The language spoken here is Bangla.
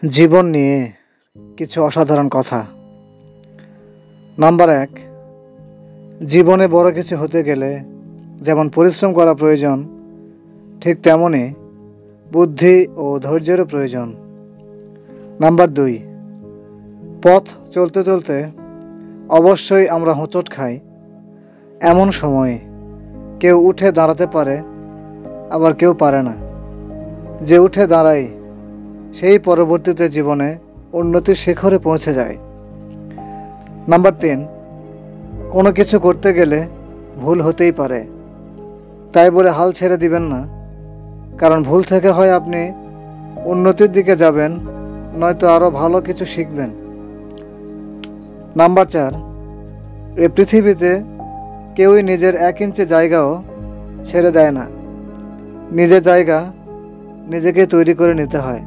জীবন নিয়ে কিছু অসাধারণ কথা। নাম্বার 1, জীবনে বড় কিছু হতে গেলে যেমন পরিশ্রম করা প্রয়োজন, ঠিক তেমনই বুদ্ধি ও ধৈর্যেরও প্রয়োজন। নাম্বার 2, পথ চলতে চলতে অবশ্যই আমরা হোঁচট খাই। এমন সময়ে কেউ উঠে দাঁড়াতে পারে, আবার কেউ পারে না। যে উঠে দাঁড়ায় সেই পরবর্তীতে জীবনে উন্নতির শিখরে পৌঁছে যায়। নাম্বার 3, কোনো কিছু করতে গেলে ভুল হতেই পারে, তাই বলে হাল ছেড়ে দিবেন না, কারণ ভুল থেকে হয় আপনি উন্নতির দিকে যাবেন, নয়তো আরও ভালো কিছু শিখবেন। নাম্বার 4, এই পৃথিবীতে কেউই নিজের 1 ইঞ্চি জায়গাও ছেড়ে দেয় না। নিজের জায়গা নিজেকে তৈরি করে নিতে হয়।